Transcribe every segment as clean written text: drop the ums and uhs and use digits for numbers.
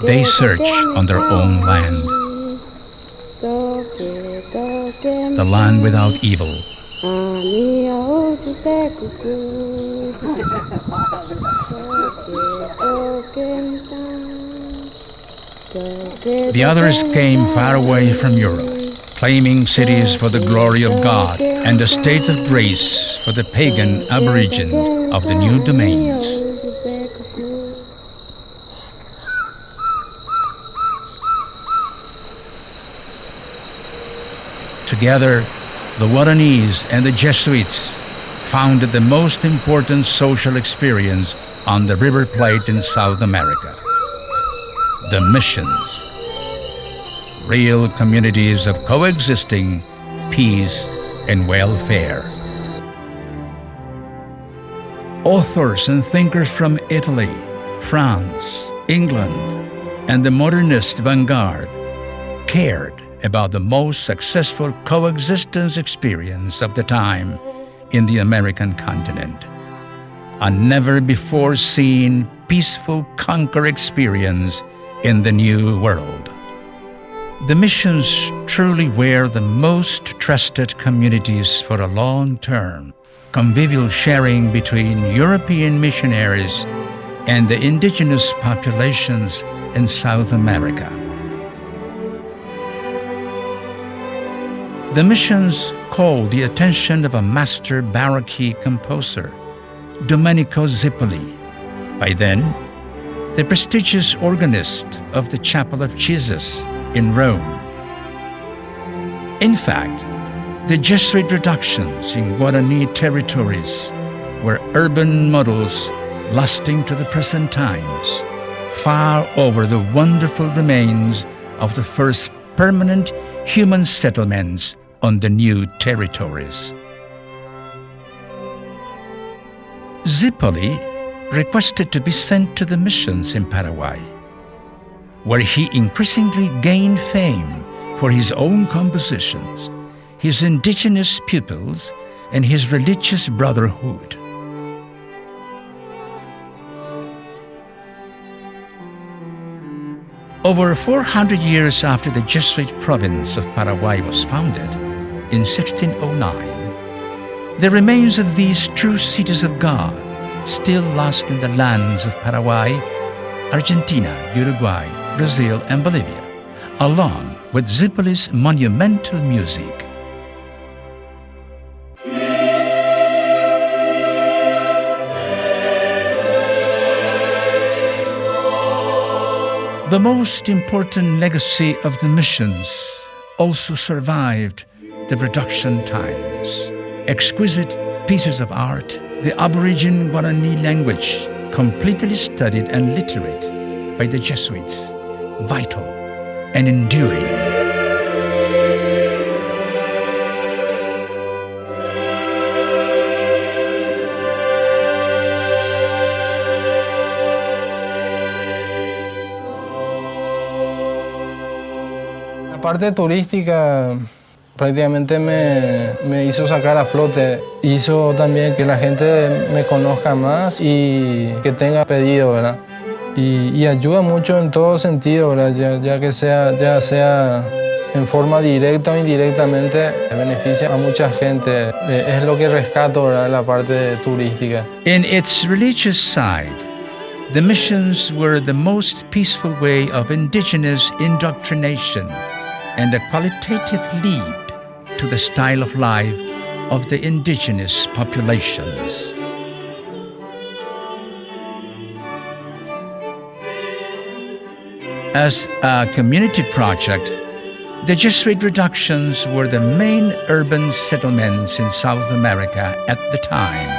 They search on their own land, the land without evil. The others came far away from Europe, claiming cities for the glory of God and a state of grace for the pagan aborigines of the new domains. Together, the Guaranis and the Jesuits founded the most important social experience on the River Plate in South America: the missions. Real communities of coexisting peace and welfare. Authors and thinkers from Italy, France, England, and the modernist vanguard cared about the most successful coexistence experience of the time in the American continent. A never-before-seen peaceful conquer experience in the New World. The missions truly were the most trusted communities for a long-term, convivial sharing between European missionaries and the indigenous populations in South America. The missions called the attention of a master Baroque composer, Domenico Zipoli, by then the prestigious organist of the Chapel of Jesus in Rome. In fact, the Jesuit reductions in Guarani territories were urban models lasting to the present times, far over the wonderful remains of the first permanent human settlements on the new territories. Zipoli requested to be sent to the missions in Paraguay, where he increasingly gained fame for his own compositions, his indigenous pupils, and his religious brotherhood. Over 400 years after the Jesuit province of Paraguay was founded, in 1609, the remains of these true cities of God still lost in the lands of Paraguay, Argentina, Uruguay, Brazil, and Bolivia, along with Zipoli's monumental music. The most important legacy of the missions also survived the reduction times. Exquisite pieces of art, the Aborigine Guarani language, completely studied and literate by the Jesuits, vital and enduring. La parte turística prácticamente me hizo sacar a flote, hizo también que la gente me conozca más y que tenga pedido, ¿verdad? Y ayuda mucho en todo sentido, ¿verdad? Ya que ya sea en forma directa o indirectamente, beneficia a mucha gente. Es lo que rescato, ¿verdad? La parte turística. In its religious side, the missions were the most peaceful way of indigenous indoctrination and a qualitative leap to the style of life of the indigenous populations. As a community project, the Jesuit reductions were the main urban settlements in South America at the time.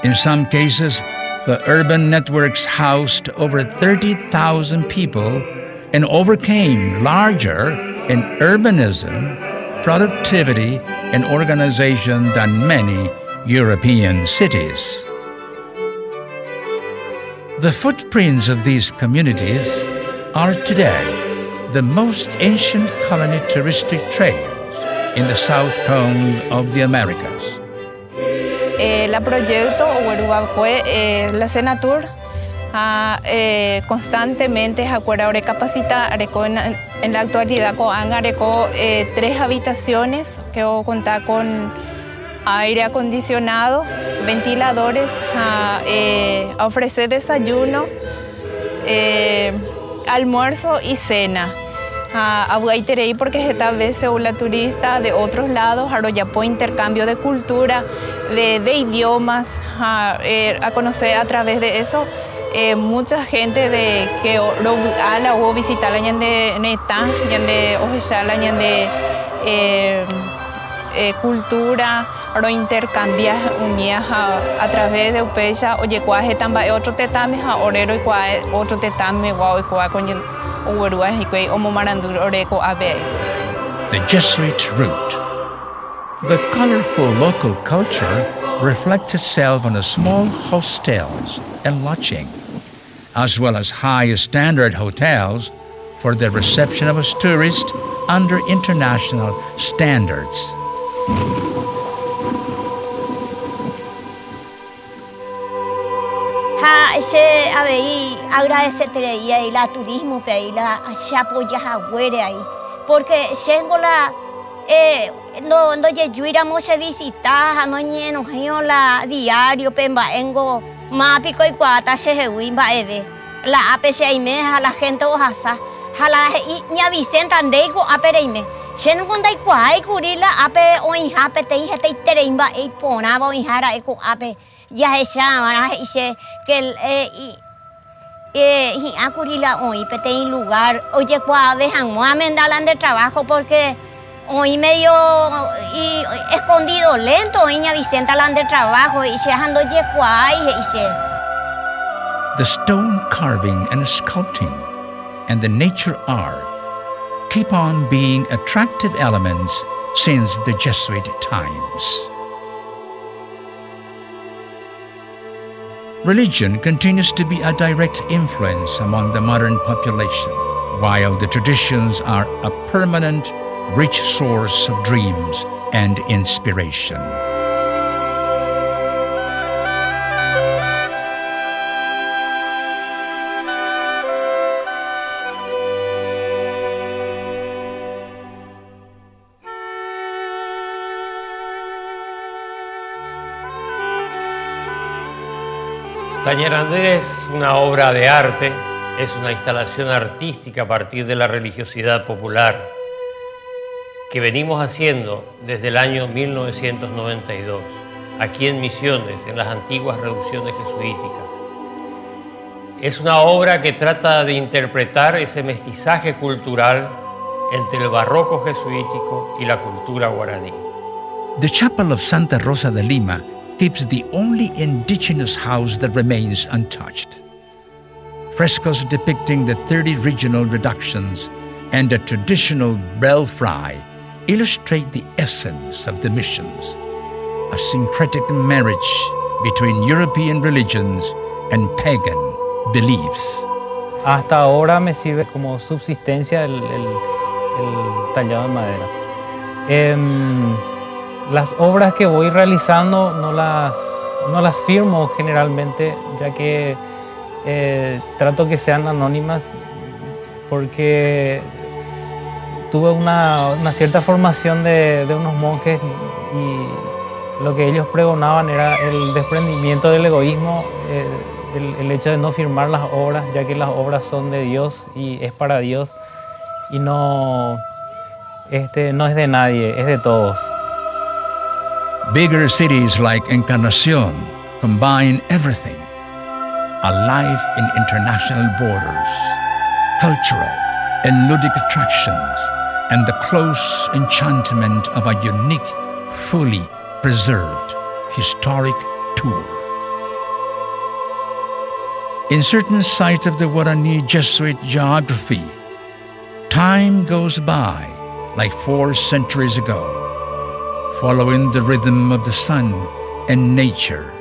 In some cases, the urban networks housed over 30,000 people and overcame larger in urbanism, productivity, and organization than many European cities. The footprints of these communities are today the most ancient colony touristic trails in the South Cone of the Americas. la proyecto la senatur constantemente acuerda capacita en la actualidad han 3 habitaciones que contar con aire acondicionado, ventiladores, a ofrecer desayuno, almuerzo y cena. Abuaiterei porque esta vez se la turista de otros lados, por intercambio de cultura, de idiomas, a conocer a través de eso mucha gente de que ala o visitar la ñande neta, ñande ojeshala, ñande cultura, ro intercambiar unidas a través de upecha, oye cuaje también otro tetame, orero y cuaje otro tetame, guau y cuaje con The Jesuit route. The colorful local culture reflects itself on the small hostels and lodging, as well as high-standard hotels for the reception of us tourists under international standards. Se habéis agradecer ahí la turismo ahí la se apoya ahí porque tengo la no lleguamos a visitar no lleno la diario pemba engo mapico y cuata se hewimba eve la apc y me a la gente ojasa hala ña Vicente andeigo apereime sen kundai kwai kurila ape oin hape te hete tereimba e ponaba oin hara eko ape ya esa dice que y akurila hoy pete en lugar oye cua dejan muamendalan de trabajo porque hoy medio y escondido lento ña Vicenta lan de trabajo y se ando ye cua y dice The stone carving and sculpting and the nature art keep on being attractive elements since the Jesuit times. Religion continues to be a direct influence among the modern population, while the traditions are a permanent, rich source of dreams and inspiration. Tañerandé es una obra de arte, es una instalación artística a partir de la religiosidad popular que venimos haciendo desde el año 1992, aquí en Misiones, en las antiguas reducciones jesuíticas. Es una obra que trata de interpretar ese mestizaje cultural entre el barroco jesuítico y la cultura guaraní. The Chapel of Santa Rosa de Lima keeps the only indigenous house that remains untouched. Frescoes depicting the 30 regional reductions and a traditional belfry illustrate the essence of the missions, a syncretic marriage between European religions and pagan beliefs. Hasta ahora me sirve como subsistencia el tallado en madera. Las obras que voy realizando no las firmo generalmente, ya que trato que sean anónimas porque tuve una cierta formación de unos monjes y lo que ellos pregonaban era el desprendimiento del egoísmo, el hecho de no firmar las obras, ya que las obras son de Dios y es para Dios y no es de nadie, es de todos. Bigger cities like Encarnacion combine everything: a life in international borders, cultural and ludic attractions, and the close enchantment of a unique, fully preserved historic tour. In certain sites of the Guarani Jesuit geography, time goes by like 4 centuries ago, following the rhythm of the sun and nature.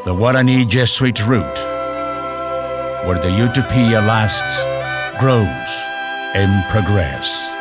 The Guarani Jesuit route, where the utopia lasts, grows, and progresses.